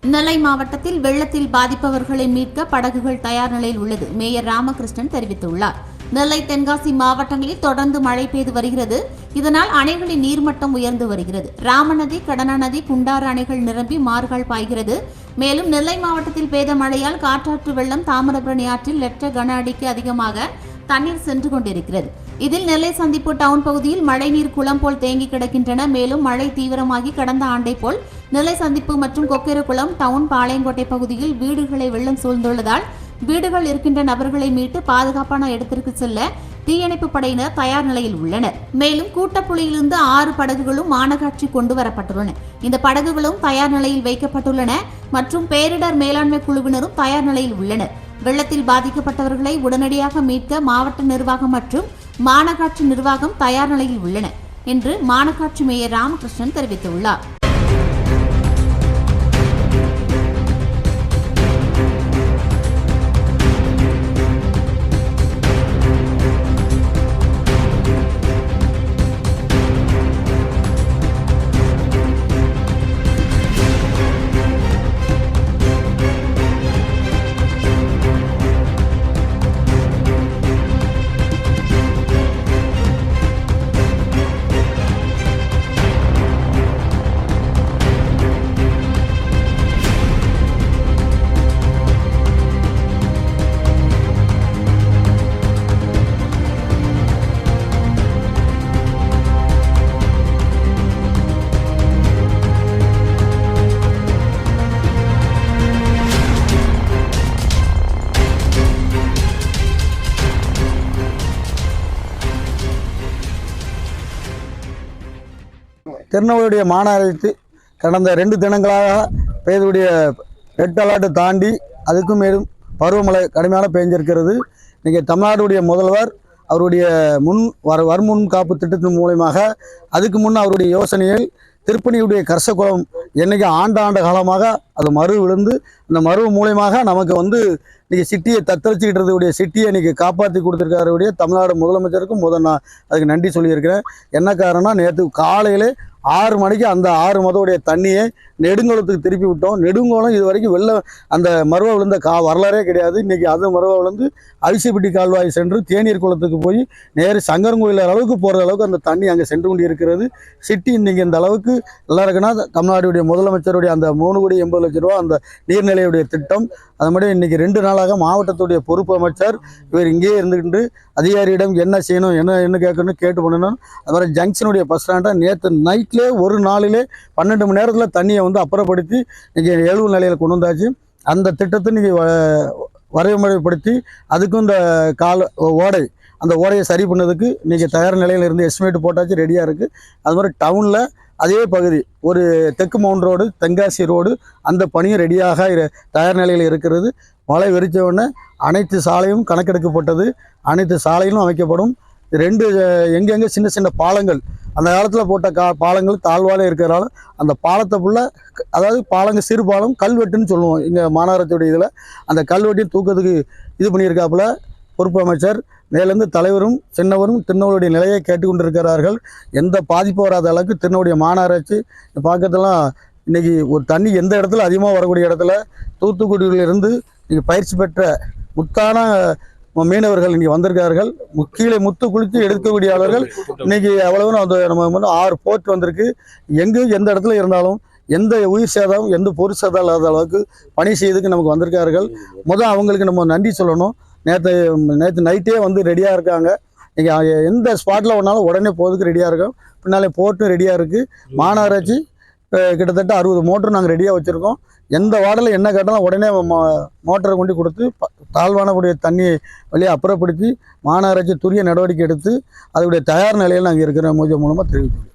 நெல்லை மாவட்டத்தில் வெள்ளத்தில் பாதிப்பவர்களை மீட்க படகுகள் தயார் நிலையில் உள்ளது. மேயர் ராமகிருஷ்ணன் தெரிவித்துள்ளார். நெல்லை, தென்காசி மாவட்டங்களில் தொடர்ந்து மழை பெய்து வருகிறது. இதனால் அணைகளின் நீர்மட்டம் உயர்ந்து வருகிறது. ராமநதி, கடனாநதி, குண்டாறு அணைகள் நிரம்பி மாறுகால் பாய்கிறது. மேலும் நெல்லை மாவட்டத்தில் பெய்த மழையால் காற்றாற்று வெள்ளம் தாமிரபரணி ஆற்றில் லட்ச கன அடிக்கு அதிகமாக தண்ணீர் சென்று கொண்டிருக்கிறது. இதில் நெல்லை சந்திப்பு டவுன் பகுதியில் மழைநீர் குளம் போல் தேங்கி கிடக்கின்றன. மேலும் மழை தீவிரமாகி கடந்த ஆண்டை போல் நெல்லை சந்திப்பு மற்றும் கொக்கேரகுளம் டவுன், பாளையங்கோட்டை பகுதியில் வீடுகளை வெள்ளம் சூழ்ந்துள்ளதால் வீடுகள் இருக்கின்ற நபர்களை மீட்டு பாதுகாப்பான இடத்திற்கு செல்ல தீயணைப்பு படையினர் தயார் நிலையில் உள்ளனர். மேலும் கூட்டப்புள்ளியிலிருந்து 6 படகுகளும் மாநகராட்சி கொண்டு வரப்பட்டுள்ளன. இந்த படகுகளும் தயார் நிலையில் வைக்கப்பட்டுள்ளன மற்றும் பேரிடர் மேலாண்மை குழுவினரும் தயார் நிலையில் உள்ளனர். வெள்ளத்தில் பாதிக்கப்பட்டவர்களை உடனடியாக மீட்க மாவட்ட நிர்வாகம் மற்றும் மாநகராட்சி நிர்வாகம் தயார் நிலையில் உள்ளன என்று மாநகராட்சி மேயர் ராமகிருஷ்ணன் தெரிவித்துள்ளார். திருநெல்வேலியுடைய மாநகராட்சி கடந்த 2 தினங்களாக பெய்தக்கூடிய ரெட் அலர்ட்டை தாண்டி அதுக்கும் மேலும் பருவமழை கடுமையான பெய்ஞ்சிருக்கிறது. இன்றைக்கி தமிழ்நாடுடைய முதல்வர் அவருடைய வருமுன் காப்பு திட்டத்தின் மூலமாக அதுக்கு முன் அவருடைய யோசனையில் திருப்பணியுடைய கரசகுளம் என்னைக்கு ஆண்டாண்டு காலமாக அது மறு விழுந்து அந்த மறு மூலயமாக நமக்கு இன்றைக்கி சிட்டியை தத்தளிச்சுக்கிட்டு இருக்கக்கூடிய சிட்டியை இன்றைக்கி காப்பாற்றி கொடுத்துருக்காருடைய தமிழ்நாடு முதலமைச்சருக்கும் நான் அதுக்கு நன்றி சொல்லியிருக்கிறேன். என்ன காரணம், நேற்று காலையில் 6 மணிக்கு அந்த 6 மதவுடைய தண்ணியை நெடுங்கோலத்துக்கு திருப்பி விட்டோம். நெடுங்கோலம் இது வரைக்கும் அந்த மருவ விழுந்த வரலாறே கிடையாது. இன்றைக்கி அது மருவ விழுந்து அவிசிப்பட்டி கால்வாய் சென்று தேநீர் குளத்துக்கு போய் நேரு சங்கரங்கோயில் அளவுக்கு போகிற அளவுக்கு அந்த தண்ணி அங்கே சென்று கொண்டு இருக்கிறது. சிட்டி இன்றைக்கி இந்த அளவுக்கு நல்லா இருக்குன்னா தமிழ்நாடுடைய முதலமைச்சருடைய அந்த 3,80,00,000 ரூபா அந்த நீர்நிலையுடைய திட்டம். அது மாதிரி இன்றைக்கி 2 நாளாக மாவட்டத்துடைய பொறுப்பு அமைச்சர் இவர் இங்கேயே இருந்துக்கிட்டு அதிகாரியிடம் என்ன செய்யணும் என்ன கேட்கணும் கேட்டு பண்ணணும். அது மாதிரி ஜங்ஷனுடைய பஸ் ஸ்டாண்டை நேற்று நைட்லேயே ஒரு நாளிலே 12 மணி நேரத்தில் தண்ணியை அப்புறப்படுத்தி இன்றைக்கி எழுவு நிலையில் கொண்டு வந்தாச்சு. அந்த திட்டத்தை இன்றைக்கி வரைமுறைப்படுத்தி அதுக்கும் இந்த அந்த ஓடையை சரி பண்ணதுக்கு இன்றைக்கி தயார் நிலையில் இருந்து எஸ்டிமேட் போட்டாச்சு, ரெடியாக இருக்குது. அது மாதிரி டவுனில் அதே பகுதி ஒரு தெற்கு மவுண்ட் ரோடு, தென்காசி ரோடு அந்த பணியும் ரெடியாக தயார் நிலையில் இருக்கிறது. மழை வெறிச்ச உடனே அனைத்து சாலையும் கணக்கெடுக்கப்பட்டது. அனைத்து சாலைகளும் அமைக்கப்படும். 2 எங்கெங்கே சின்ன சின்ன பாலங்கள் அந்த காலத்தில் போட்ட பாலங்கள் தாழ்வாலே இருக்கிறனால அந்த பாலத்தை ஃபுல்லாக, அதாவது பாலங்கள் சிறு பாலம் கல்வெட்டுன்னு சொல்லுவோம் இங்கே மாநகராட்சியுடைய இதில், அந்த கல்வெட்டையும் தூக்கத்துக்கு இது பண்ணியிருக்காப்புல பொறுப்பு அமைச்சர். மேலேருந்து தலைவரும் சின்னவரும் திருநெல்வேலியுடைய நிலையை கேட்டுக்கொண்டிருக்கிறார்கள். எந்த பாதிப்பு வராத அளவுக்கு திருநெல்வேலிய மாநகராட்சி பக்கத்தெல்லாம் இன்றைக்கி ஒரு தண்ணி எந்த இடத்துல அதிகமாக வரக்கூடிய இடத்துல தூத்துக்குடியிலிருந்து இன்றைக்கி பயிற்சி பெற்ற முத்தான மீனவர்கள் இன்றைக்கி வந்திருக்கார்கள். கீழே முத்து குளித்து எடுக்கக்கூடியவர்கள் இன்றைக்கி எவ்வளவு நம்ம 6 போர்ட் வந்திருக்கு. எந்த இடத்துல இருந்தாலும் எந்த உயிர் சேதம் எந்த பொருள் சேதம் இல்லாத அளவுக்கு பணி செய்யறதுக்கு நமக்கு வந்திருக்கார்கள். அவங்களுக்கு நம்ம நன்றி சொல்லணும். நேற்று நைட்டே ரெடியாக இருக்காங்க. இன்றைக்கி எந்த ஸ்பாட்டில் ஒன்றாலும் உடனே போகிறதுக்கு ரெடியாக இருக்கோம். பின்னாலே போர்ட்டும் ரெடியாக இருக்குது. மாநகராட்சி கிட்டத்தட்ட 60 மோட்டர் நாங்கள் ரெடியாக வச்சுருக்கோம். எந்த வார்டில் என்ன கேட்டாலும் உடனே மோட்டரை கொண்டு கொடுத்து தாழ்வானக்கூடிய தண்ணியை வழியாக அப்புறப்படுத்தி மாநகராட்சி துரிய நடவடிக்கை எடுத்து அதனுடைய தயார் நிலையில் நாங்கள் இருக்கிற மூலமாக தெரிவிக்கிறோம்.